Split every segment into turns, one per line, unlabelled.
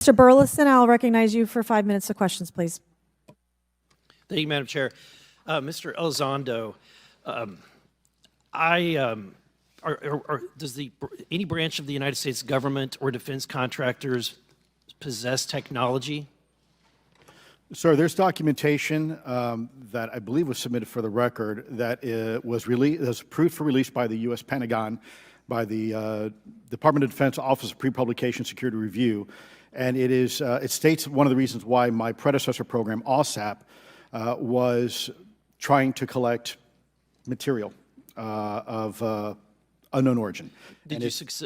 Mr. Burleson, I'll recognize you for 5 minutes of questions, please.
Thank you, Madam Chair. Mr. Elizondo, does any branch of the United States government or defense contractors possess technology?
Sir, there's documentation that I believe was submitted for the record that was approved for release by the U.S. Pentagon, by the Department of Defense Office of Pre-Publication Security Review, and it states one of the reasons why my predecessor program, OSAP, was trying to collect material of unknown origin.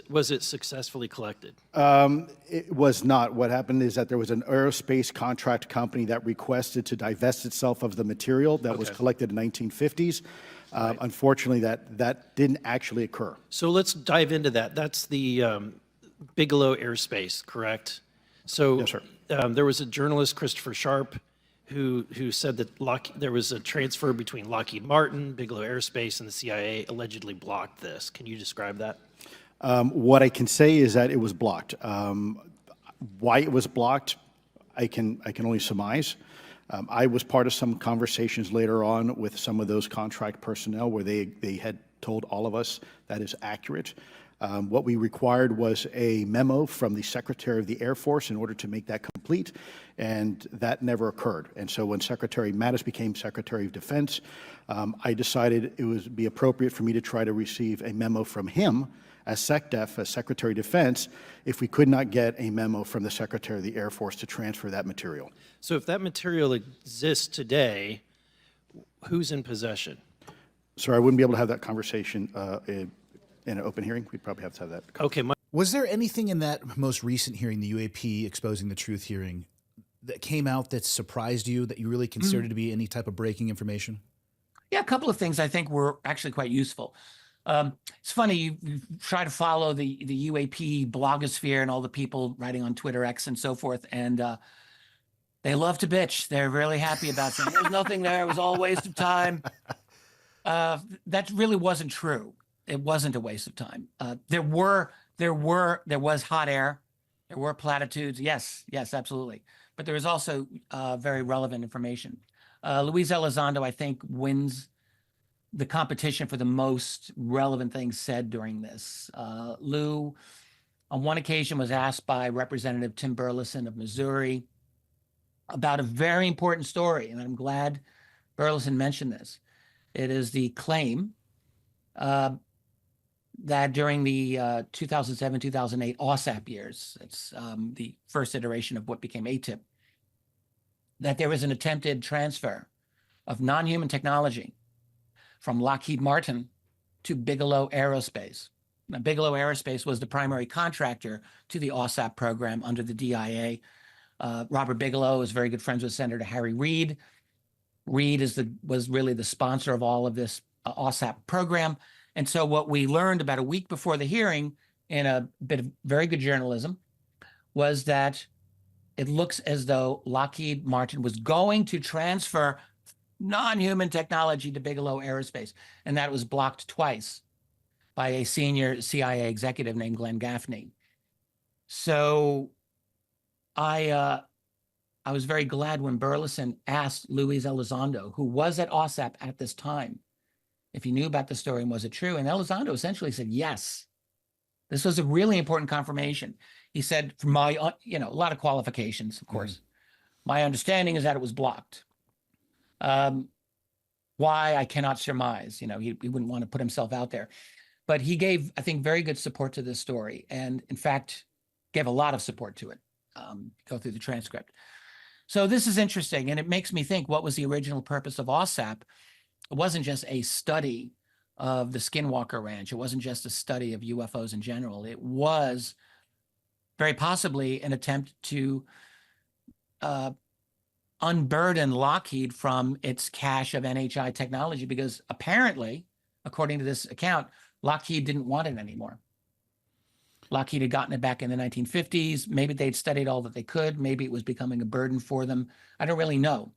Was it successfully collected?
It was not. What happened is that there was an aerospace contract company that requested to divest itself of the material that was collected in the 1950s. Right. Unfortunately, that didn't actually occur.
So let's dive into that. That's the Bigelow Aerospace, correct? So
yes, sir.
There was a journalist, Christopher Sharp, who said that there was a transfer between Lockheed Martin, Bigelow Aerospace, and the CIA allegedly blocked this. Can you describe that?
What I can say is that it was blocked. Why it was blocked, I can only surmise. I was part of some conversations later on with some of those contract personnel where they had told all of us that is accurate. What we required was a memo from the Secretary of the Air Force in order to make that complete, and that never occurred. And so when Secretary Mattis became Secretary of Defense, I decided it would be appropriate for me to try to receive a memo from him as SecDef, as Secretary of Defense, if we could not get a memo from the Secretary of the Air Force to transfer that material.
So if that material exists today, who's in possession?
Sir, I wouldn't be able to have that conversation in an open hearing. We'd probably have to have that.
Okay.
Was there anything in that most recent hearing, the UAP Exposing the Truth hearing, that came out that surprised you, that you really considered to be any type of breaking information?
Yeah, a couple of things I think were actually quite useful. It's funny, you try to follow the UAP blogosphere and all the people writing on Twitter, X, and so forth, and they love to bitch. They're really happy about saying, there's nothing there, it was all a waste of time. That really wasn't true. It wasn't a waste of time. There was hot air, there were platitudes. Yes, absolutely. But there was also very relevant information. Luis Elizondo, I think, wins the competition for the most relevant things said during this. Lou, on one occasion, was asked by Representative Tim Burleson of Missouri about a very important story, and I'm glad Burleson mentioned this. It is the claim that during the 2007-2008 OSAP years, it's the first iteration of what became ATIP, that there was an attempted transfer of non-human technology from Lockheed Martin to Bigelow Aerospace. Now, Bigelow Aerospace was the primary contractor to the OSAP program under the DIA. Robert Bigelow is very good friends with Senator Harry Reid. Reid was really the sponsor of all of this OSAP program. And so what we learned about a week before the hearing, in a bit of very good journalism, was that it looks as though Lockheed Martin was going to transfer non-human technology to Bigelow Aerospace, and that was blocked twice by a senior CIA executive named Glenn Gaffney. So I was very glad when Burleson asked Luis Elizondo, who was at OSAP at this time, if he knew about the story and was it true. And Elizondo essentially said, yes. This was a really important confirmation. He said, from my, a lot of qualifications, of course. My understanding is that it was blocked. Why, I cannot surmise. He wouldn't want to put himself out there. But he gave, I think, very good support to this story. And in fact, gave a lot of support to it. Go through the transcript. So this is interesting. And it makes me think, what was the original purpose of OSAP? It wasn't just a study of the Skinwalker Ranch. It wasn't just a study of UFOs in general. It was very possibly an attempt to unburden Lockheed from its cache of NHI technology, because apparently, according to this account, Lockheed didn't want it anymore. Lockheed had gotten it back in the 1950s. Maybe they'd studied all that they could. Maybe it was becoming a burden for them. I don't really know.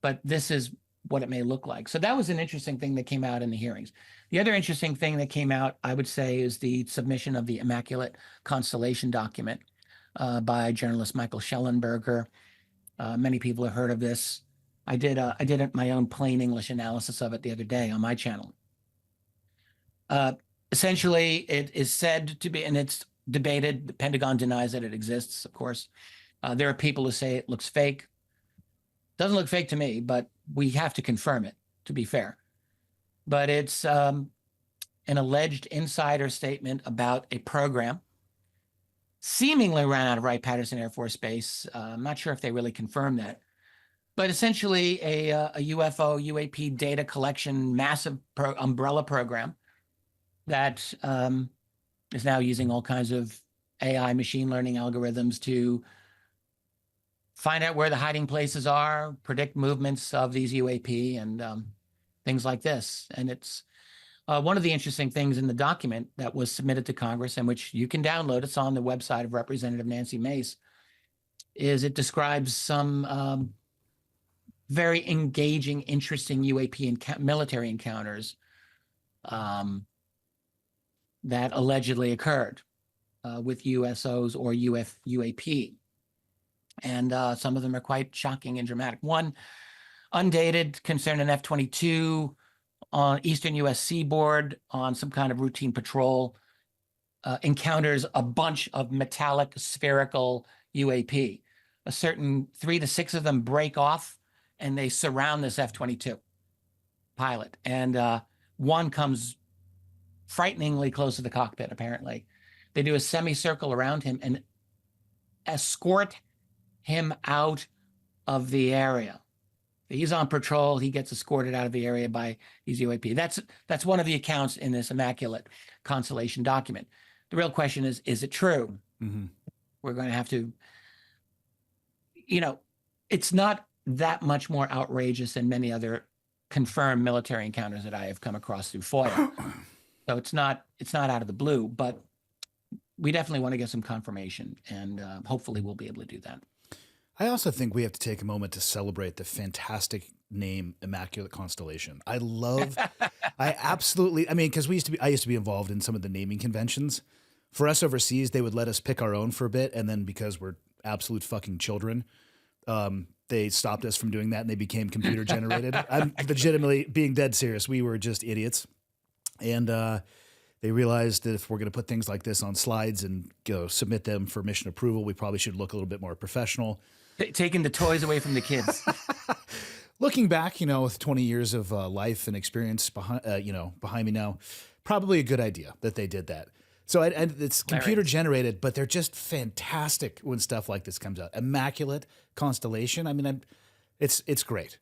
But this is what it may look like. So that was an interesting thing that came out in the hearings. The other interesting thing that came out, I would say, is the submission of the Immaculate Constellation document, by journalist Michael Schellenberger. Many people have heard of this. I did my own plain English analysis of it the other day on my channel. Essentially, it is said to be, and it's debated, the Pentagon denies that it exists, of course. There are people who say it looks fake. Doesn't look fake to me, but we have to confirm it, to be fair. But it's an alleged insider statement about a program seemingly ran out of Wright-Patterson Air Force Base. I'm not sure if they really confirmed that. But essentially a UFO, UAP data collection, massive umbrella program that is now using all kinds of AI machine learning algorithms to find out where the hiding places are, predict movements of these UAP and things like this. And it's one of the interesting things in the document that was submitted to Congress, and which you can download, it's on the website of Representative Nancy Mace, is it describes some very engaging, interesting UAP and military encounters that allegedly occurred with USOs or UAP. And some of them are quite shocking and dramatic. One, undated, concerned an F-22 on eastern U.S. seaboard on some kind of routine patrol, encounters a bunch of metallic spherical UAP. A certain 3 to 6 of them break off and they surround this F-22 pilot. And one comes frighteningly close to the cockpit, apparently. They do a semicircle around him and escort him out of the area. He's on patrol. He gets escorted out of the area by these UAP. That's one of the accounts in this Immaculate Constellation document. The real question is it true?
Mm-hmm.
We're going to have to, it's not that much more outrageous than many other confirmed military encounters that I have come across through FOIA. So it's not out of the blue, but we definitely want to get some confirmation, and hopefully we'll be able to do that.
I also think we have to take a moment to celebrate the fantastic name Immaculate Constellation. I absolutely, because I used to be involved in some of the naming conventions. For us overseas, they would let us pick our own for a bit, and then because we're absolute fucking children, they stopped us from doing that, and they became computer generated. I'm legitimately being dead serious. We were just idiots, and they realized that if we're going to put things like this on slides and submit them for mission approval, we probably should look a little bit more professional.
Taking the toys away from the kids.
Looking back, with 20 years of life and experience behind me now, probably a good idea that they did that. So it's computer generated, but they're just fantastic when stuff like this comes out. Immaculate Constellation. It's great.